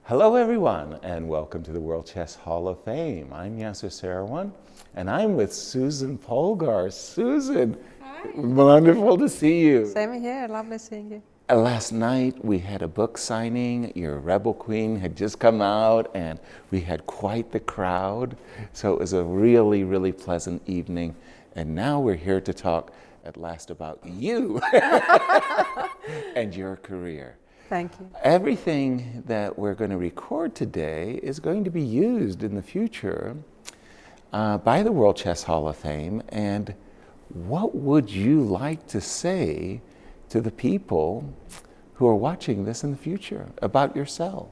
Hello everyone, and welcome to the World Chess Hall of Fame. I'm Yasser Seirawan, and I'm with Susan Polgar. Susan, hi. Wonderful to see you. Same here, lovely seeing you. Last night we had a book signing. Your Rebel Queen had just come out, and we had quite the crowd. So it was a really, really pleasant evening. And now we're here to talk at last about you and your career. Thank you. Everything that we're going to record today is going to be used in the future by the World Chess Hall of Fame. And what would you like to say to the people who are watching this in the future about yourself?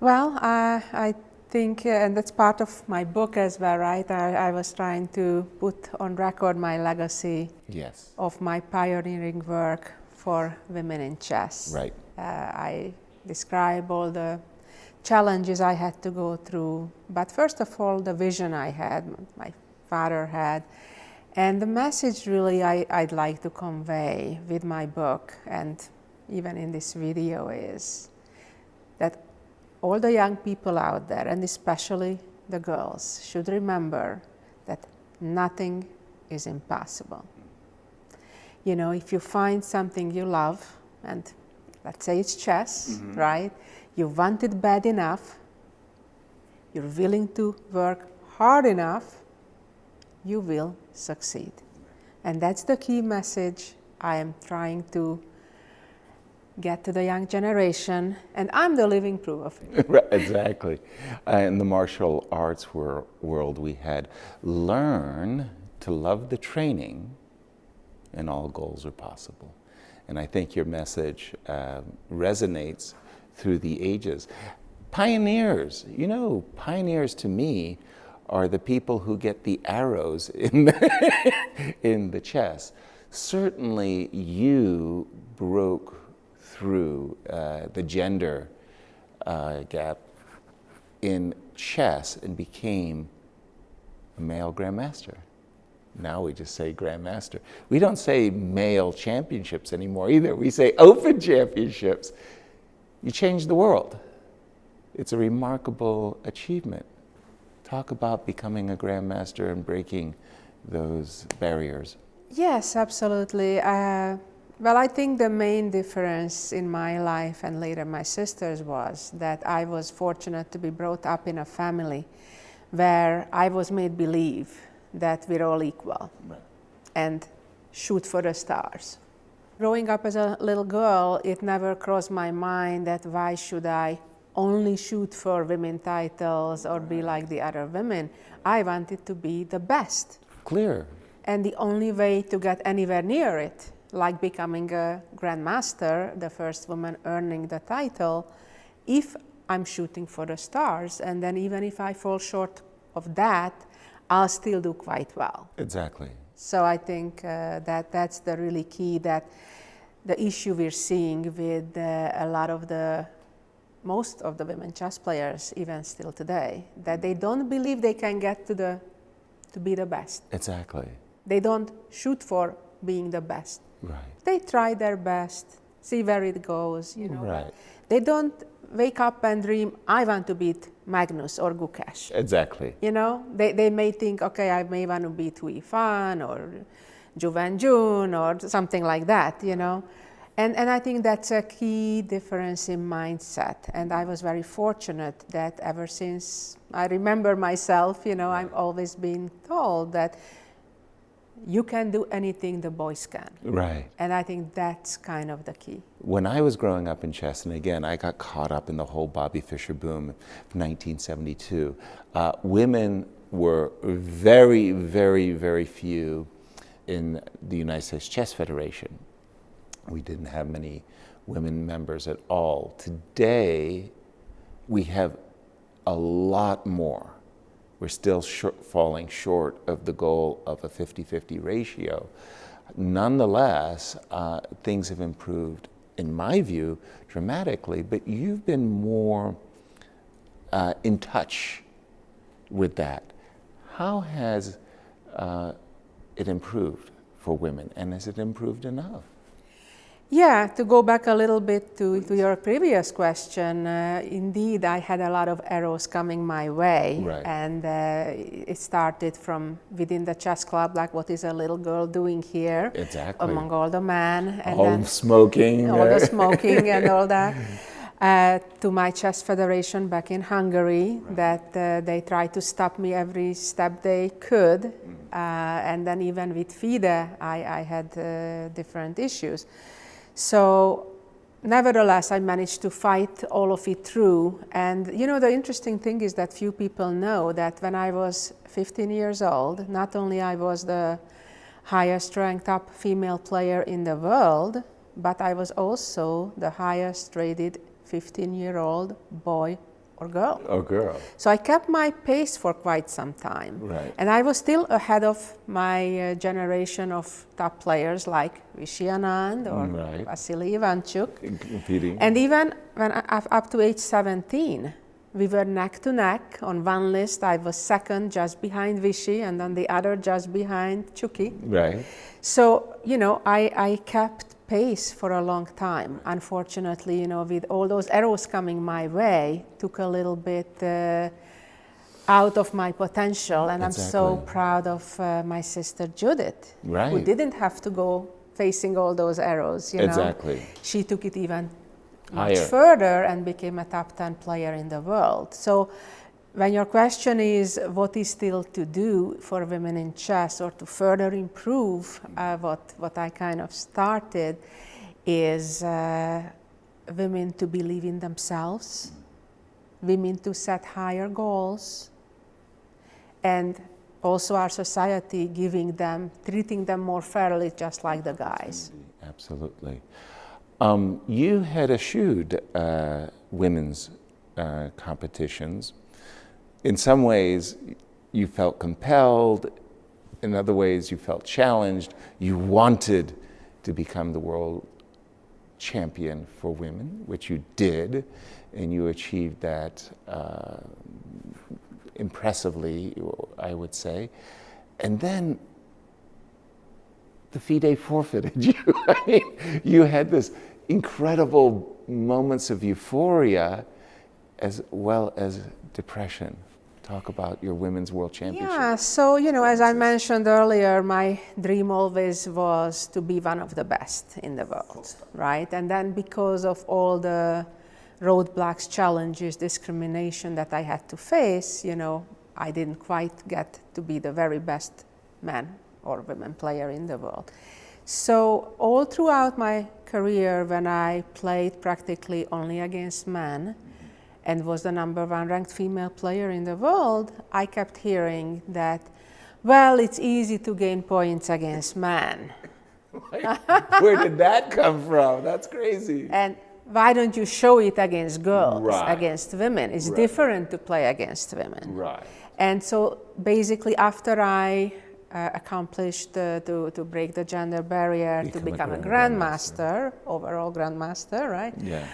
Well, I think, and that's part of my book as well, right? I was trying to put on record my legacy Yes. of my pioneering work for women in chess. Right. I describe all the challenges I had to go through, but first of all, the vision I had, my father had, and the message really I'd like to convey with my book and even in this video is that all the young people out there, and especially the girls, should remember that nothing is impossible. You know, if you find something you love, and let's say it's chess, right? You want it bad enough, you're willing to work hard enough, you will succeed. And that's the key message I am trying to get to the young generation, and I'm the living proof of it. Right, exactly. In the martial arts world, we had learn to love the training, and all goals are possible. And I think your message resonates through the ages. Pioneers, you know, pioneers to me are the people who get the arrows in the chess. Certainly you broke through the gender gap in chess and became a male grandmaster. Now we just say grandmaster. We don't say male championships anymore either. We say open championships. You changed the world. It's a remarkable achievement. Talk about becoming a grandmaster and breaking those barriers. Yes, absolutely. Well, I think the main difference in my life and later my sister's was that I was fortunate to be brought up in a family where I was made believe that we're all equal, right, and shoot for the stars. Growing up as a little girl, it never crossed my mind that why should I only shoot for women titles or be like the other women. I wanted to be the best. Clear. And the only way to get anywhere near it, like becoming a grandmaster, the first woman earning the title, if I'm shooting for the stars, and then even if I fall short of that, I'll still do quite well. Exactly. So I think that's the really key, that the issue we're seeing with a lot of most of the women chess players, even still today, that they don't believe they can get to be the best. Exactly. They don't shoot for being the best. Right. They try their best, see where it goes, you know. Right. They don't wake up and dream, I want to beat Magnus or Gukesh. Exactly. You know, they may think, okay, I may want to beat Hui Fan or Zhu Wenjun or something like that, you know. And I think that's a key difference in mindset. And I was very fortunate that ever since I remember myself, you know, I've always been told that you can do anything the boys can. Right. And I think that's kind of the key. When I was growing up in chess, and again, I got caught up in the whole Bobby Fischer boom of 1972, women were very, very, very few in the United States Chess Federation. We didn't have many women members at all. Today, we have a lot more. We're still falling short of the goal of a 50-50 ratio. Nonetheless, things have improved, in my view, dramatically, but you've been more in touch with that. How has it improved for women, and has it improved enough? Yeah, to go back a little bit to your previous question, indeed, I had a lot of arrows coming my way. Right. And it started from within the chess club, like what is a little girl doing here? Exactly. Among all the men. And All then smoking. all the smoking and all that. To my chess federation back in Hungary, Right. that they tried to stop me every step they could. And then even with FIDE, I had different issues. So nevertheless, I managed to fight all of it through. And you know, the interesting thing is that few people know that when I was 15 years old, not only I was the highest ranked top female player in the world, but I was also the highest rated 15-year-old boy or girl. Oh, girl. So I kept my pace for quite some time. Right. And I was still ahead of my generation of top players like Vishy Anand or Right. Vasily Ivanchuk. Competing. And even when up to age 17, we were neck to neck. On one list, I was second just behind Vishy, and on the other just behind Chucky. Right. So, you know, I kept pace for a long time. Unfortunately, you know, with all those arrows coming my way, took a little bit out of my potential. And I'm so Exactly. proud of my sister Judith, Right. who didn't have to go facing all those arrows, you know. Exactly. She took it even much Higher. further and became a top 10 player in the world. So when your question is what is still to do for women in chess or to further improve what I kind of started is women to believe in themselves, women to set higher goals, and also our society treating them more fairly just like the guys. Absolutely. You had eschewed women's competitions. In some ways, you felt compelled. In other ways, you felt challenged. You wanted to become the world champion for women, which you did, and you achieved that impressively, I would say. And then the FIDE forfeited you. I mean, you had this incredible moments of euphoria as well as depression. Talk about your women's world championship. Yeah, so, you know, as I mentioned earlier, my dream always was to be one of the best in the world, right? And then because of all the roadblocks, challenges, discrimination that I had to face, you know, I didn't quite get to be the very best man or women player in the world. So all throughout my career, when I played practically only against men and was the #1 ranked female player in the world, I kept hearing that, well, it's easy to gain points against men. Where did that come from? That's crazy. And why don't you show it against girls, Right. against women? It's Right. different to play against women. Right. And so basically after I accomplished to break the gender barrier, to become a grandmaster, overall grandmaster, right? Yeah.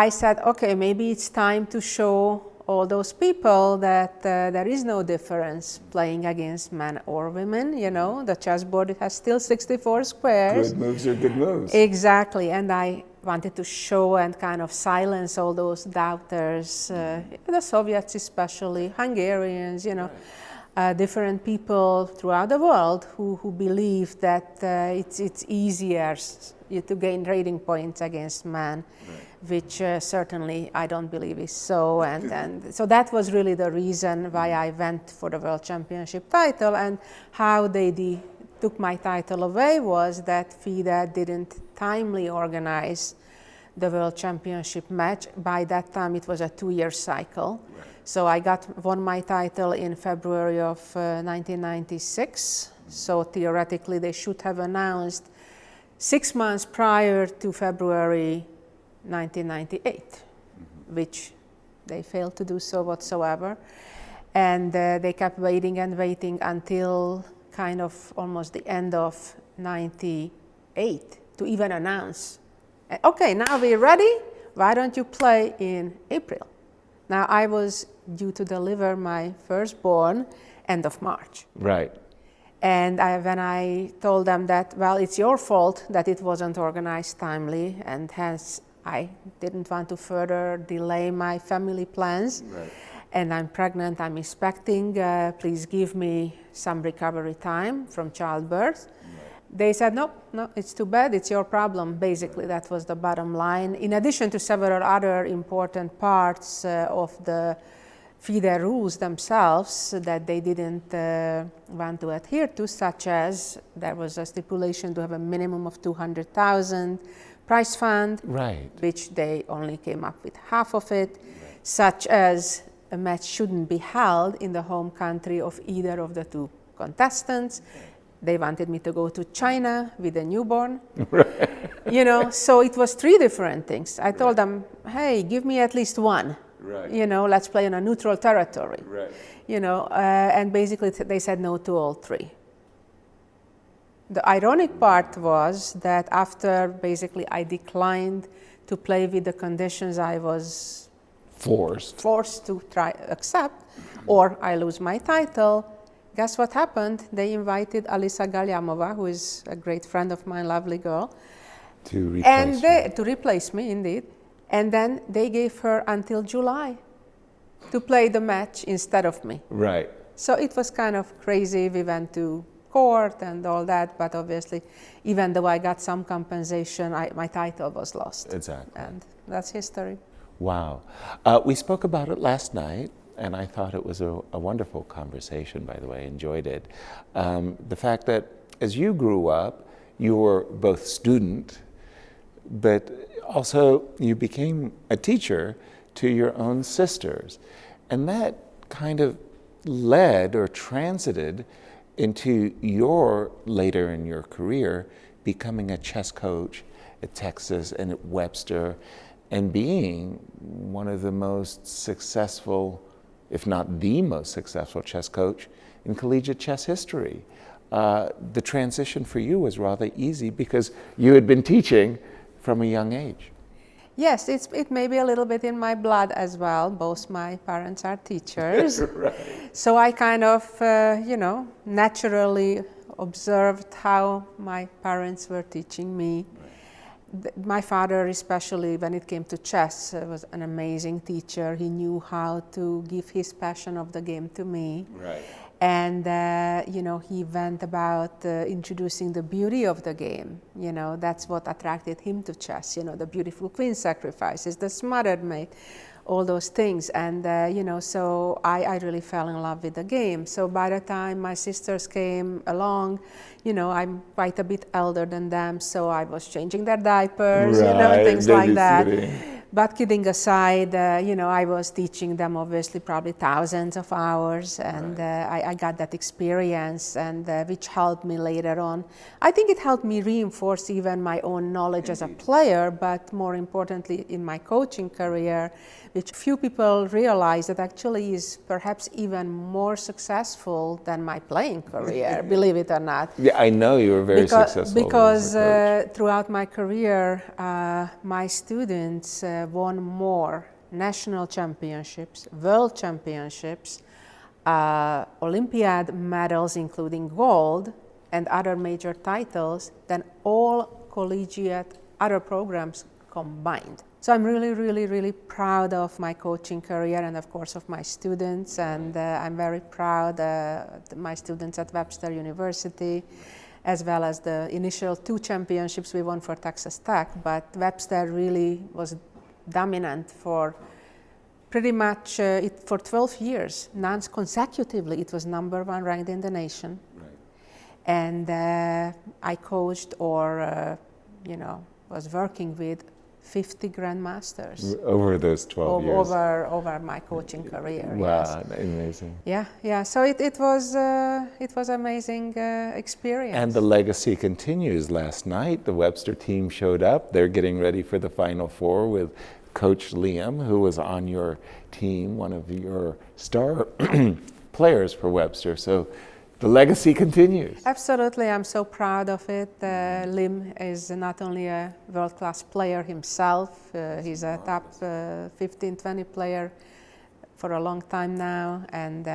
I said, okay, maybe it's time to show all those people that there is no difference playing against men or women, you know. The chessboard has still 64 squares. Good moves are good moves. Exactly, and I wanted to show and kind of silence all those doubters, the Soviets especially, Hungarians, you know. Different people throughout the world who believe that it's easier to gain rating points against men, right. Which certainly I don't believe is so. And so that was really the reason why I went for the World Championship title. And how they took my title away was that FIDE didn't timely organize the World Championship match. By that time, it was a 2-year cycle. Right. So I won my title in February of 1996. So theoretically, they should have announced 6 months prior to February 1998, which they failed to do so whatsoever. And they kept waiting and waiting until kind of almost the end of 98 to even announce, okay, now we're ready. Why don't you play in April? Now, I was due to deliver my firstborn end of March. Right. And when I told them that, well, it's your fault that it wasn't organized timely, and hence I didn't want to further delay my family plans. Right. And I'm pregnant, I'm expecting, please give me some recovery time from childbirth. Right. They said, no, it's too bad, it's your problem. Basically, that was the bottom line. In addition to several other important parts of the FIDE rules themselves that they didn't want to adhere to, such as there was a stipulation to have a minimum of 200,000 prize fund, right, which they only came up with half of it, right. Such as a match shouldn't be held in the home country of either of the two contestants. They wanted me to go to China with a newborn. Right. You know, so it was 3 different things. I told them, hey, give me at least one. Right. You know, let's play in a neutral territory. Right. You know, and basically they said no to all 3. The ironic part was that after basically I declined to play with the conditions I was forced to try accept, or I lose my title. Guess what happened? They invited Alisa Galyamova, who is a great friend of mine, lovely girl, to replace me, indeed. And then they gave her until July to play the match instead of me. Right. So it was kind of crazy. We went to court and all that, but obviously, even though I got some compensation, my title was lost. Exactly. And that's history. Wow. We spoke about it last night, and I thought it was a wonderful conversation, by the way. I enjoyed it. The fact that as you grew up, you were both student, but also you became a teacher to your own sisters. And that kind of led or transited into your, later in your career, becoming a chess coach at Texas and at Webster, and being one of the most successful, if not the most successful chess coach in collegiate chess history. The transition for you was rather easy because you had been teaching from a young age. Yes, it may be a little bit in my blood as well. Both my parents are teachers. Right. So I kind of, naturally observed how my parents were teaching me. My father, especially when it came to chess, was an amazing teacher. He knew how to give his passion of the game to me. Right. And, he went about introducing the beauty of the game. You know, that's what attracted him to chess. You know, the beautiful queen sacrifices, the smothered mate, all those things. And, so I really fell in love with the game. So by the time my sisters came along, I'm quite a bit elder than them, so I was changing their diapers, things like that. But kidding aside, I was teaching them obviously probably thousands of hours, and I got that experience, and which helped me later on. I think it helped me reinforce even my own knowledge as a player, but more importantly in my coaching career, which few people realize that actually is perhaps even more successful than my playing career, believe it or not. Yeah, I know you were very successful. Because throughout my career, my students won more national championships, world championships, Olympiad medals, including gold, and other major titles than all collegiate other programs combined. So I'm really, really, really proud of my coaching career and of course of my students, and I'm very proud of my students at Webster University, as well as the initial 2 championships we won for Texas Tech, but Webster really was dominant for pretty much for 12 years, consecutively. It was #1 ranked in the nation. Right. And I coached or, was working with 50 grandmasters over those 12 years. Over my coaching career. Wow, yes. Amazing. Yeah. So it was amazing experience. And the legacy continues. Last night, the Webster team showed up. They're getting ready for the Final Four with Coach Liam, who was on your team, one of your star players for Webster. So the legacy continues. Absolutely, I'm so proud of it. Lim is not only a world-class player himself, he's a top 15, 20 player for a long time now, and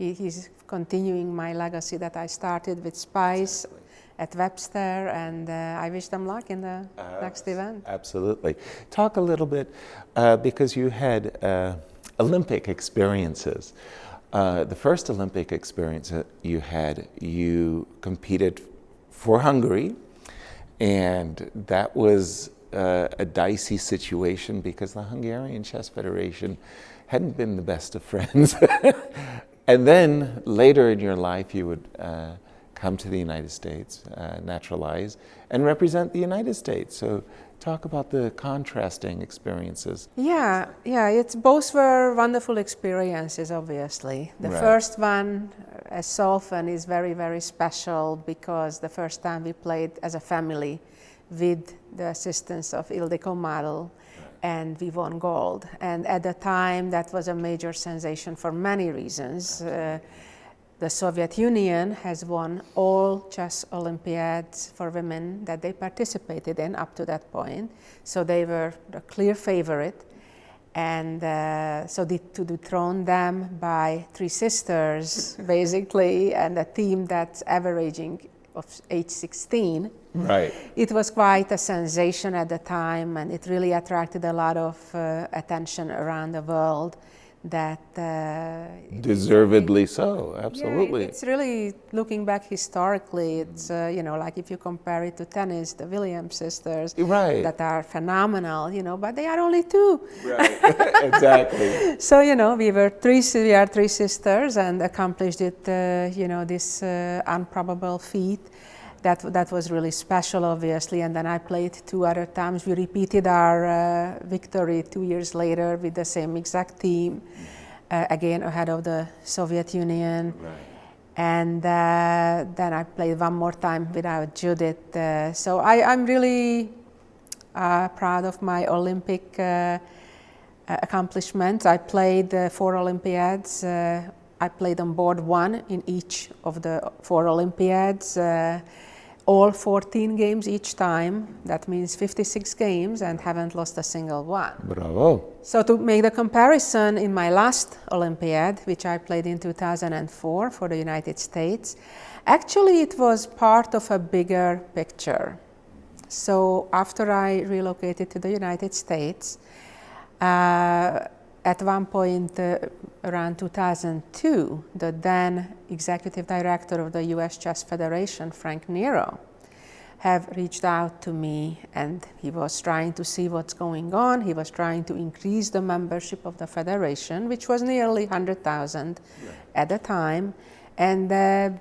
he's continuing my legacy that I started with Spice at Webster, and I wish them luck in the next event. Absolutely. Talk a little bit, because you had Olympic experiences. The first Olympic experience that you had, you competed for Hungary, and that was a dicey situation because the Hungarian Chess Federation hadn't been the best of friends. And then later in your life, you would come to the United States, naturalize, and represent the United States. So talk about the contrasting experiences. Yeah, it's both were wonderful experiences, obviously. The Right. first one, as so often, is very, very special because the first time we played as a family with the assistance of Ildikó model, and we won gold. And at the time, that was a major sensation for many reasons. The Soviet Union has won all chess Olympiads for women that they participated in up to that point. So they were the clear favorite. And so to dethrone them by three sisters, basically, and a team that's averaging of age 16. Right. It was quite a sensation at the time, and it really attracted a lot of attention around the world. That Deservedly so, absolutely. Yeah, it's really, looking back historically, it's like if you compare it to tennis, the Williams sisters, Right. that are phenomenal, but they are only two. Right. Exactly. So we are three sisters and accomplished it, this improbable feat. That was really special, obviously, and then I played 2 other times. We repeated our victory 2 years later with the same exact team, again ahead of the Soviet Union. Right. And then I played one more time without Judith. So I'm really proud of my Olympic accomplishments. I played 4 Olympiads. I played on board 1 in each of the 4 Olympiads. All 14 games each time. That means 56 games, and haven't lost a single one. Bravo. So to make the comparison, in my last Olympiad, which I played in 2004 for the United States, actually it was part of a bigger picture. So after I relocated to the United States, at one point around 2002, the then executive director of the US Chess Federation, Frank Nero, have reached out to me, and he was trying to see what's going on. He was trying to increase the membership of the federation, which was nearly 100,000 at the time. And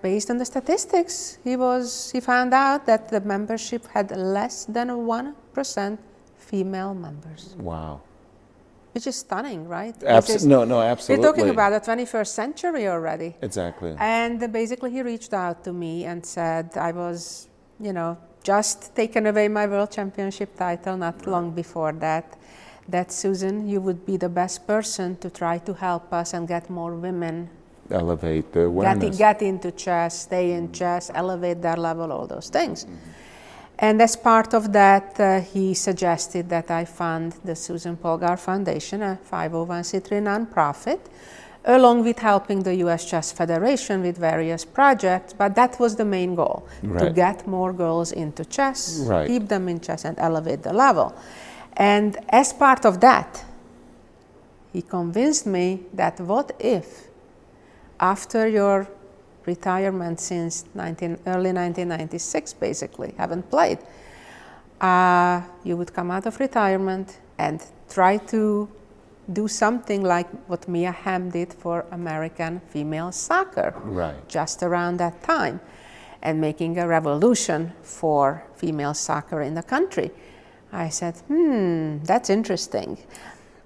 based on the statistics, he found out that the membership had less than 1% female members. Wow. Which is stunning, right? No, absolutely. We're talking about the 21st century already. Exactly. And basically he reached out to me and said, I was, just taken away my world championship title not long before that Susan, you would be the best person to try to help us and get more women. Elevate the awareness. Get into chess, stay in chess, elevate their level, all those things. And as part of that, he suggested that I fund the Susan Polgar Foundation, a 501c3 nonprofit, along with helping the US Chess Federation with various projects. But that was the main goal, to get more girls into chess, keep them in chess, and elevate the level. And as part of that, he convinced me that what if, after your retirement since early 1996, basically, haven't played, you would come out of retirement and try to do something like what Mia Hamm did for American female soccer, just around that time, and making a revolution for female soccer in the country. I said, that's interesting.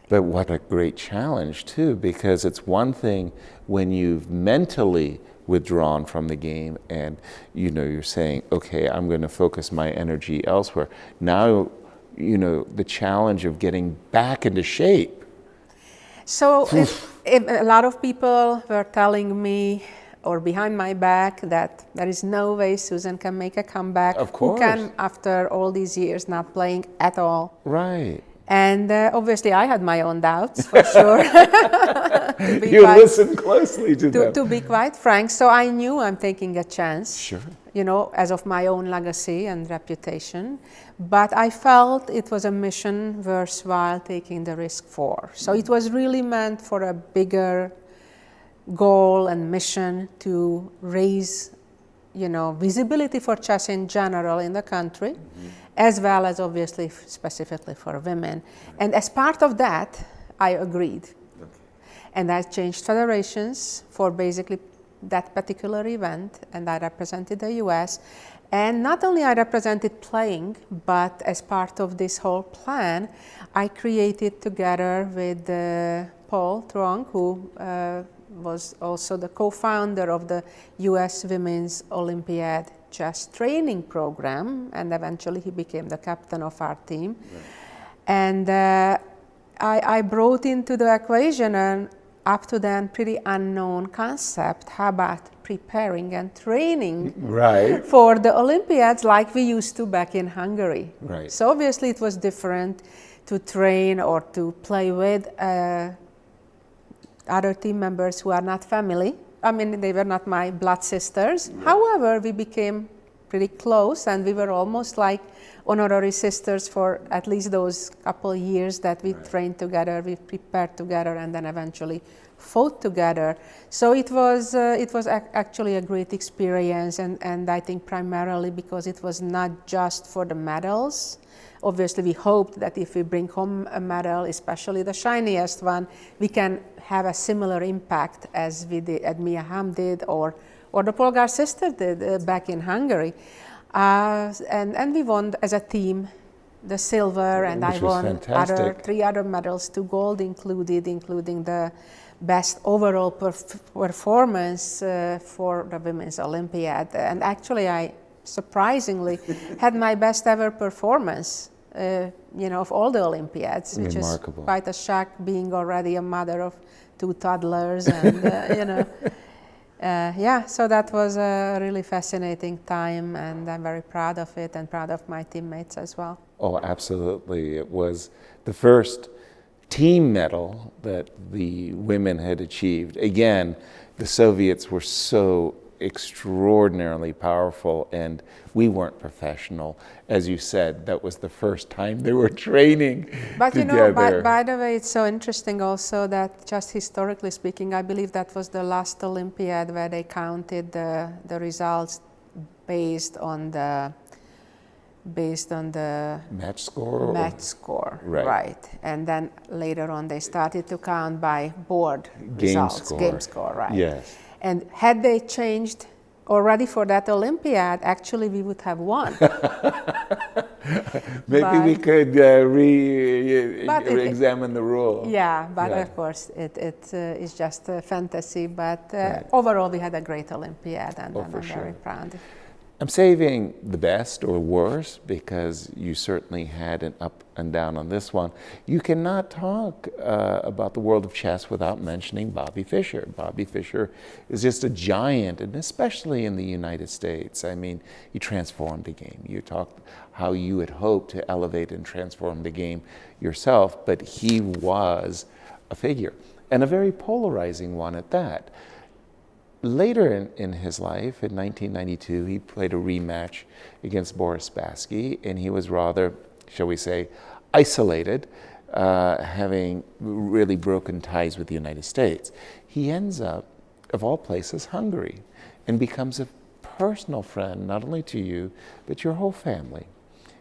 But what a great challenge, too, because it's one thing when you've mentally withdrawn from the game and you're saying, okay, I'm going to focus my energy elsewhere. Now, the challenge of getting back into shape. So if a lot of people were telling me, or behind my back, that there is no way Susan can make a comeback. Of course. Who can, after all these years not playing at all? Right. And obviously I had my own doubts, for sure. You listen closely to them. To be quite frank, so I knew I'm taking a chance. Sure. You know, as of my own legacy and reputation. But I felt it was a mission worthwhile taking the risk for. So it was really meant for a bigger goal and mission to raise, you know, visibility for chess in general in the country, as well as obviously specifically for women. And as part of that, I agreed. And I changed federations for basically that particular event, and I represented the US. And not only I represented playing, but as part of this whole plan, I created together with Paul Truong, who was also the co-founder of the US Women's Olympiad Chess Training Program, and eventually he became the captain of our team. Right. And I brought into the equation an up to then pretty unknown concept. How about preparing and training for the Olympiads like we used to back in Hungary? Right. So obviously it was different to train or to play with other team members who are not family. I mean, they were not my blood sisters. Right. However, we became pretty close, and we were almost like honorary sisters for at least those couple years that we trained together, we prepared together, and then eventually fought together. So it was actually a great experience, and I think primarily because it was not just for the medals. Obviously, we hoped that if we bring home a medal, especially the shiniest one, we can have a similar impact as we did, as Mia Hamm did, or the Polgar sister did back in Hungary. And we won as a team the silver, and I won three other medals, 2 gold included, including the best overall performance for the Women's Olympiad. And actually, I surprisingly had my best ever performance, you know, of all the Olympiads, which is quite a shock, being already a mother of 2 toddlers, and you know. Yeah, so that was a really fascinating time, and I'm very proud of it and proud of my teammates as well. Oh, absolutely. It was the first team medal that the women had achieved. Again, the Soviets were so extraordinarily powerful, and we weren't professional. As you said, that was the first time they were training but together. You know, by the way, it's so interesting also that just historically speaking, I believe that was the last Olympiad where they counted the results based on the match score. Match score, right. Right. And then later on, they started to count by board results, game score, right? Yes. And had they changed already for that Olympiad, actually we would have won. Maybe we could re-examine the rule. Yeah, but of course it is just a fantasy. But overall, we had a great Olympiad, and I'm very proud. I'm saving the best or worst because you certainly had an up and down on this one. You cannot talk about the world of chess without mentioning Bobby Fischer. Bobby Fischer is just a giant, and especially in the United States. I mean, he transformed the game. You talked how you had hoped to elevate and transform the game yourself, but he was a figure, and a very polarizing one at that. Later in his life, in 1992, he played a rematch against Boris Spassky, and he was rather, shall we say, isolated, having really broken ties with the United States. He ends up, of all places, Hungary, and becomes a personal friend, not only to you, but your whole family.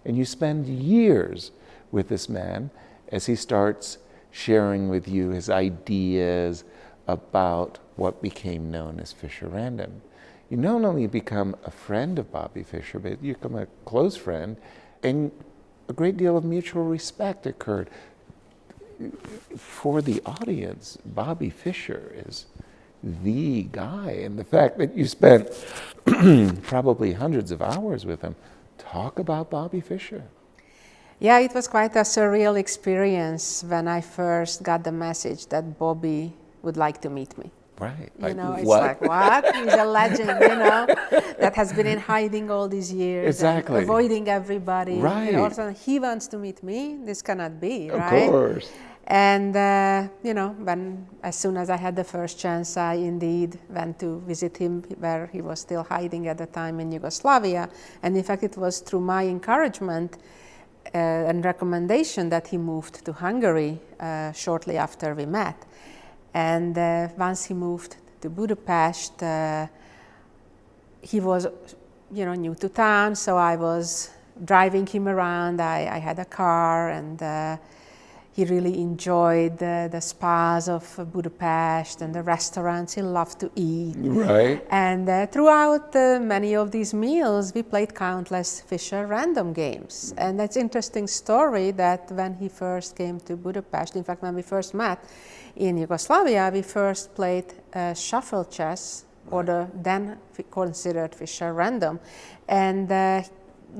And you spend years with this man as he starts sharing with you his ideas about what became known as Fischer Random. You not only become a friend of Bobby Fischer, but you become a close friend, and a great deal of mutual respect occurred. For the audience, Bobby Fischer is the guy, and the fact that you spent probably hundreds of hours with him. Talk about Bobby Fischer. Yeah, it was quite a surreal experience when I first got the message that Bobby would like to meet me. Right. You know, it's what? like, what? He's a legend, you know, that has been in hiding all these years. Exactly. And avoiding everybody. Right. You know, all of a sudden, he wants to meet me. This cannot be, Of right? course. And, you know, as soon as I had the first chance, I indeed went to visit him where he was still hiding at the time in Yugoslavia. And in fact, it was through my encouragement and recommendation that he moved to Hungary shortly after we met. And once he moved to Budapest, he was, you know, new to town, so I was driving him around. I had a car, and he really enjoyed the spas of Budapest and the restaurants. He loved to eat. Right. And throughout many of these meals, we played countless Fischer random games. And that's an interesting story that when he first came to Budapest, in fact, when we first met in Yugoslavia, we first played shuffle chess, or the then considered Fischer random. And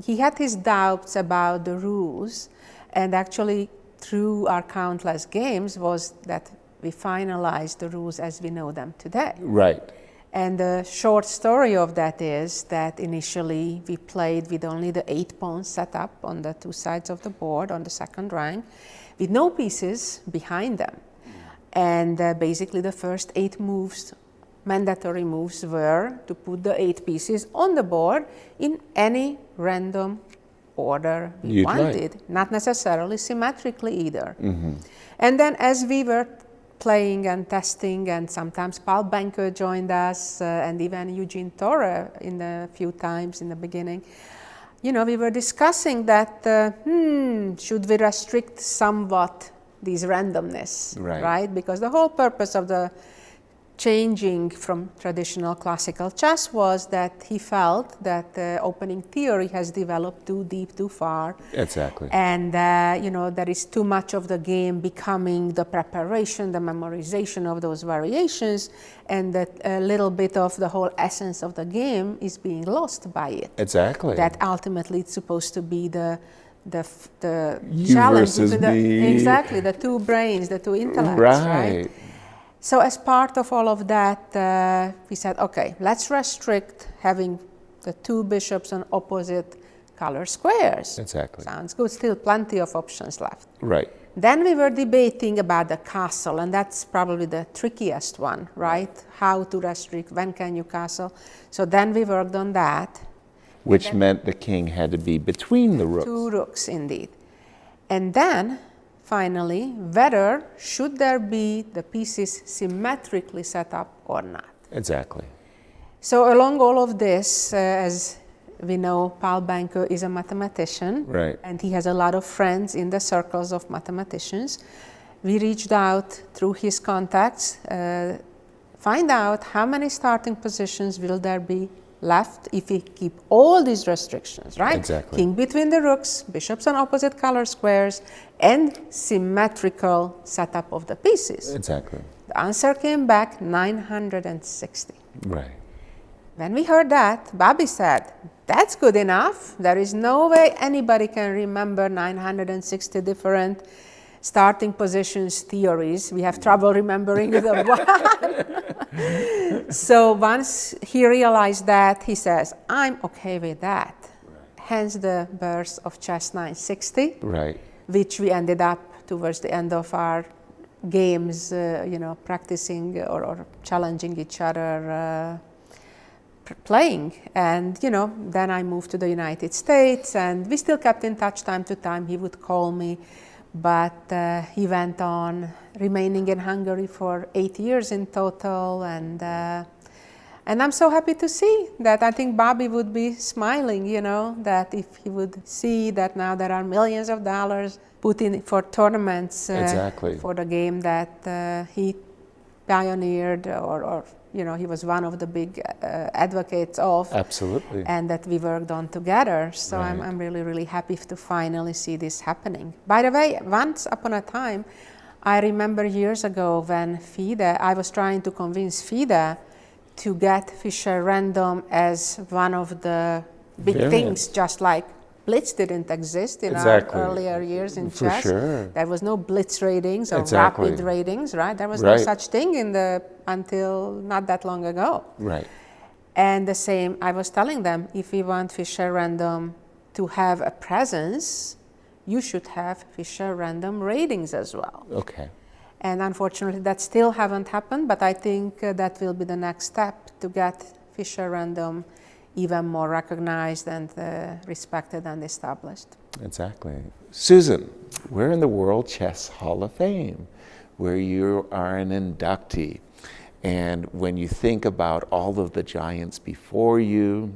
he had his doubts about the rules, and actually through our countless games was that we finalized the rules as we know them today. Right. And the short story of that is that initially we played with only the 8 pawns set up on the two sides of the board on the second rank, with no pieces behind them. And basically the first 8 moves, mandatory moves, were to put the 8 pieces on the board in any random order we wanted, not necessarily symmetrically either. Mm-hmm. And then as we were playing and testing, and sometimes Paul Benko joined us, and even Eugene Torre in a few times in the beginning, you know, we were discussing that, should we restrict somewhat this randomness, right? Because the whole purpose of the changing from traditional classical chess was that he felt that the opening theory has developed too deep, too far. Exactly. And, you know, there is too much of the game becoming the preparation, the memorization of those variations, and that a little bit of the whole essence of the game is being lost by it. Exactly. That ultimately it's supposed to be the you challenge versus between me. Exactly, the two brains, the two intellects, right? So as part of all of that, we said, okay, let's restrict having the 2 bishops on opposite color squares. Exactly. Sounds good, still plenty of options left. Right. Then we were debating about the castle, and that's probably the trickiest one, right? How to restrict, when can you castle? So then we worked on that. Which meant the king had to be between the rooks. 2 rooks, indeed. And then finally, whether should there be the pieces symmetrically set up or not. Exactly. So along all of this, as we know, Paul Benko is a mathematician, right, and he has a lot of friends in the circles of mathematicians. We reached out through his contacts, find out how many starting positions will there be left if we keep all these restrictions, right? Exactly. King between the rooks, bishops on opposite color squares, and symmetrical setup of the pieces. Exactly. The answer came back 960. Right. When we heard that, Bobby said, that's good enough. There is no way anybody can remember 960 different starting positions theories. We have trouble remembering the one. So once he realized that, he says, I'm okay with that. Right. Hence the birth of Chess 960, right, which we ended up towards the end of our games, practicing or challenging each other, playing. And, then I moved to the United States, and we still kept in touch time to time. He would call me. But he went on remaining in Hungary for 8 years in total, and I'm so happy to see that. I think Bobby would be smiling, that if he would see that now there are millions of dollars put in for tournaments exactly, for the game that he pioneered, or he was one of the big advocates of. Absolutely. And that we worked on together. So right. I'm really, really happy to finally see this happening. By the way, once upon a time, I remember years ago when FIDE, I was trying to convince FIDE to get Fischer random as one of the big things, just like blitz didn't exist in Exactly. our earlier years in For chess. sure. There was no blitz ratings or Exactly. rapid ratings, right? There was no Right. such thing until not that long ago. Right. And the same, I was telling them, if we want Fischer Random to have a presence, you should have Fischer Random ratings as well. Okay. And unfortunately, that still haven't happened, but I think that will be the next step to get Fischer Random even more recognized and respected and established. Exactly. Susan, we're in the World Chess Hall of Fame, where you are an inductee. And when you think about all of the giants before you,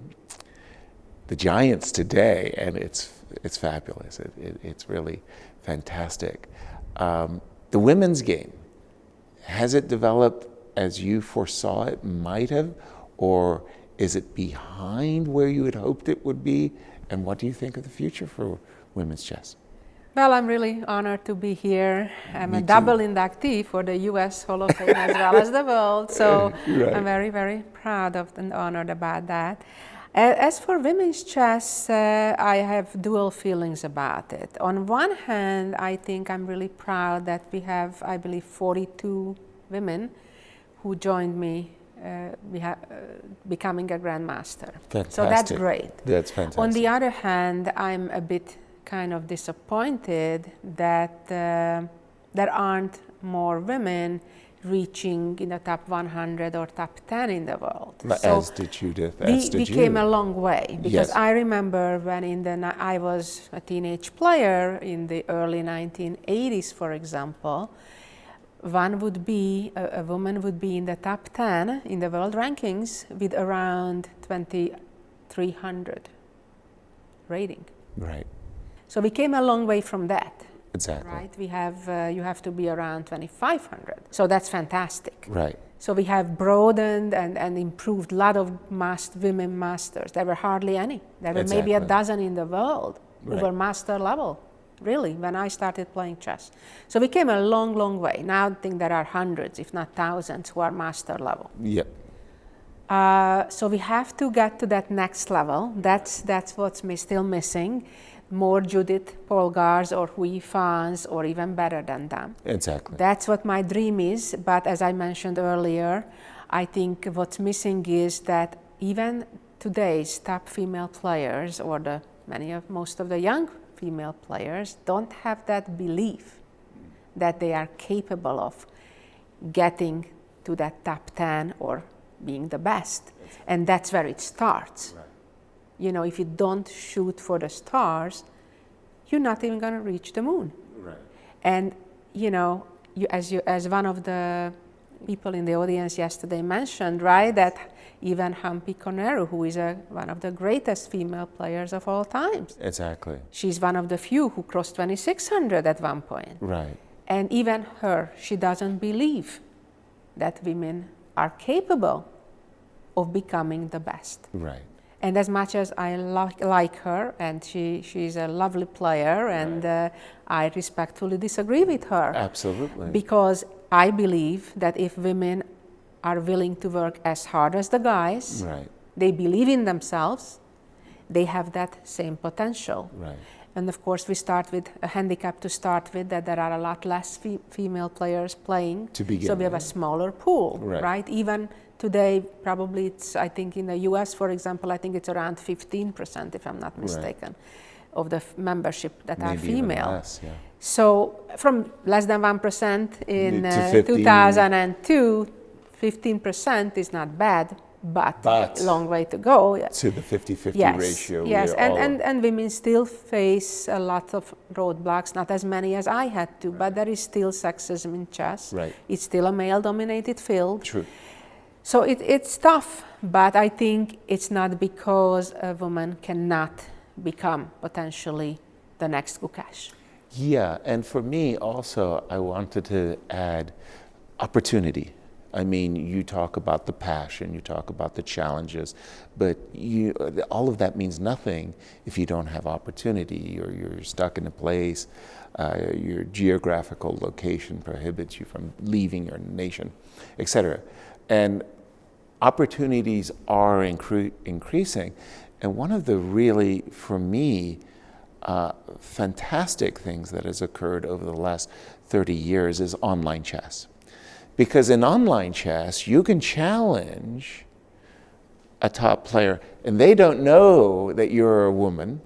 the giants today, and it's fabulous. It's really fantastic. The women's game, has it developed as you foresaw it might have, or is it behind where you had hoped it would be? And what do you think of the future for women's chess? Well, I'm really honored to be here. I'm Me a too. double inductee for the U.S. Hall of Fame as well as the world, so Right. I'm very, very proud of and honored about that. As for women's chess, I have dual feelings about it. On one hand, I think I'm really proud that we have, I believe, 42 women who joined me becoming a grandmaster. Fantastic. So that's great. That's fantastic. On the other hand, I'm a bit kind of disappointed that there aren't more women reaching in the top 100 or top 10 in the world. As did Judith, as did we you. came a long way, because Yes. I remember when I was a teenage player in the early 1980s, for example, a woman would be in the top 10 in the world rankings with around 2,300 rating. Right. So we came a long way from that. Exactly. Right? We have you have to be around 2,500. So that's fantastic. Right. So we have broadened and improved a lot of women masters. There were hardly any. There were maybe a Exactly. dozen in the world who Right. were master level, really, when I started playing chess. So we came a long, long way. Now I think there are hundreds, if not thousands, who are master level. Yep. So we have to get to that next level. That's what's still missing. More Judith Polgars or Hui Fans, or even better than them. Exactly. That's what my dream is. But as I mentioned earlier, I think what's missing is that even today's top female players, or most of the young female players, don't have that belief that they are capable of getting to that top 10 or being the best. And that's where it starts. Right. You know, if you don't shoot for the stars, you're not even going to reach the moon. Right. And you know, as one of the people in the audience yesterday mentioned, right, that even Hampi Koneru, who is one of the greatest female players of all times, Exactly. she's one of the few who crossed 2,600 at one point. Right. And even her, she doesn't believe that women are capable of becoming the best. Right. And as much as I like her, and she's a lovely player, and I respectfully disagree with her. Absolutely. Because I believe that if women are willing to work as hard as the guys, Right. they believe in themselves, they have that same potential. Right. And of course, we start with a handicap to start with, that there are a lot less female players playing. To begin so we have a with. smaller pool, Right. right? Even today, probably it's, I think in the US, for example, I think it's around 15%, if I'm not mistaken, of the membership that are Maybe even female. less, yeah. So from less than 1% in To 15. 2002, 15% is not bad, but a long way to go. To the 50-50 Yes, ratio. yes, we're all- and women still face a lot of roadblocks, not as many as I had to, but there is still sexism in chess. Right. It's still a male-dominated field. True. So it's tough, but I think it's not because a woman cannot become potentially the next Gukesh. Yeah, and for me also, I wanted to add opportunity. I mean, you talk about the passion, you talk about the challenges, but all of that means nothing if you don't have opportunity, or you're stuck in a place, your geographical location prohibits you from leaving your nation, etc. And opportunities are increasing. And one of the really, for me, fantastic things that has occurred over the last 30 years is online chess. Because in online chess, you can challenge a top player, and they don't know that you're a woman,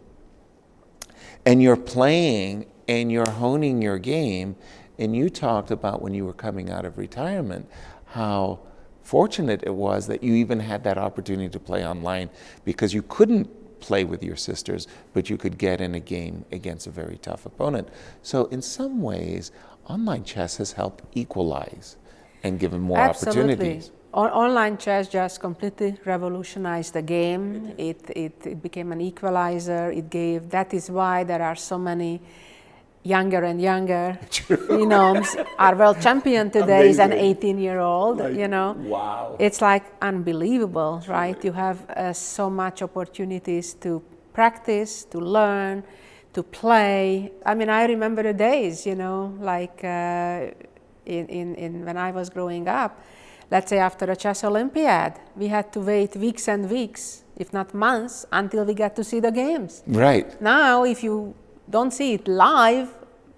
and you're playing and you're honing your game. And you talked about when you were coming out of retirement, how fortunate it was that you even had that opportunity to play online, because you couldn't play with your sisters, but you could get in a game against a very tough opponent. So in some ways, online chess has helped equalize and given more opportunities. Online chess just completely revolutionized the game. It became an equalizer. That is why there are so many younger and younger phenoms. Our world champion today is an 18-year-old, Wow. It's like unbelievable, right? You have so much opportunities to practice, to learn, to play. I mean, I remember the days, like when I was growing up, let's say after a chess Olympiad, we had to wait weeks and weeks, if not months, until we got to see the games. Right. Now, if you don't see it live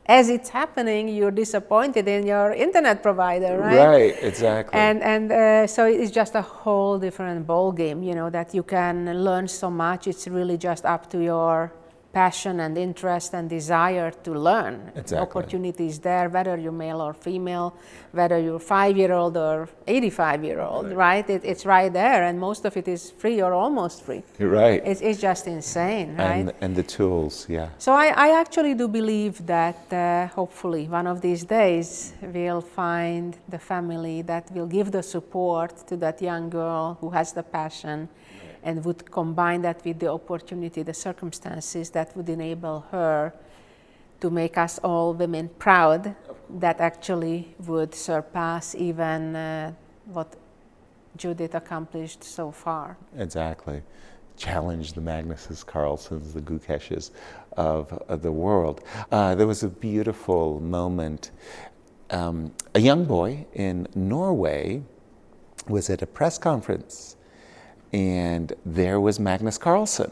as it's happening, you're disappointed in your internet provider, right? Right, exactly. And so it's just a whole different ball game, that you can learn so much. It's really just up to your passion and interest and desire to learn. Exactly. Opportunity is there, whether you're male or female, whether you're 5-year-old or 85-year-old, right? It's right there, and most of it is free or almost free. You're right. It's just insane, right? And the tools, yeah. So I actually do believe that hopefully one of these days we'll find the family that will give the support to that young girl who has the passion, and would combine that with the opportunity, the circumstances that would enable her to make us all women proud, that actually would surpass even what Judith accomplished so far. Exactly. Challenge the Magnuses, Carlsons, the Gukeshes of the world. There was a beautiful moment. A young boy in Norway was at a press conference, and there was Magnus Carlsen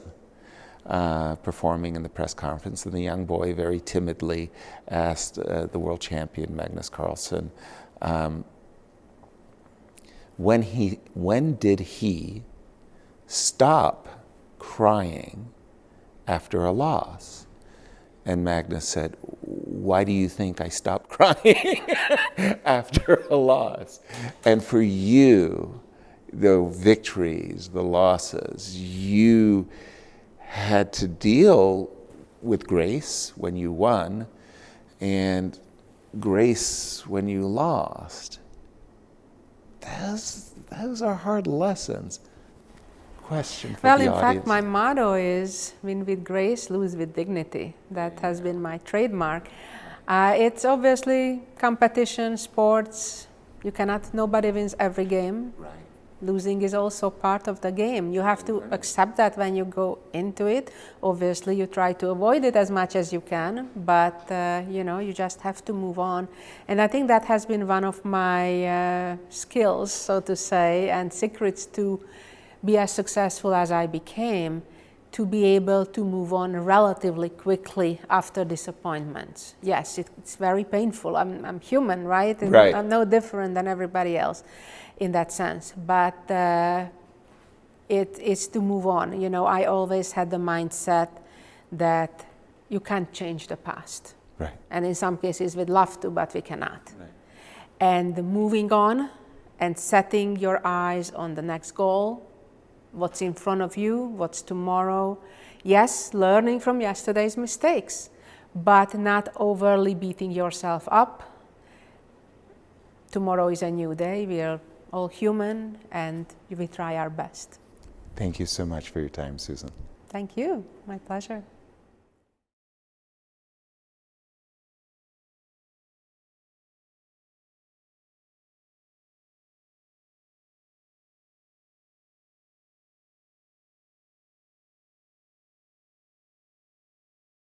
performing in the press conference, and the young boy very timidly asked the world champion Magnus Carlsen, when did he stop crying after a loss? And Magnus said, "Why do you think I stopped crying after a loss?" And for you, the victories, the losses, you had to deal with grace when you won and grace when you lost. Those are hard lessons. Question for the audience. Well, in fact, my motto is win with grace, lose with dignity. That has been my trademark. It's obviously competition, sports. Nobody wins every game. Right. Losing is also part of the game. You have to accept that when you go into it. Obviously, you try to avoid it as much as you can, but you just have to move on. And I think that has been one of my skills, so to say, and secrets to be as successful as I became, to be able to move on relatively quickly after disappointments. Yes, it's very painful. I'm human, right? And right? I'm no different than everybody else in that sense. But it's to move on. I always had the mindset that you can't change the past. Right. And in some cases we'd love to, but we cannot. Right. And moving on and setting your eyes on the next goal, what's in front of you, what's tomorrow. Yes, learning from yesterday's mistakes, but not overly beating yourself up. Tomorrow is a new day. We are all human, and we try our best. Thank you so much for your time, Susan. Thank you. My pleasure.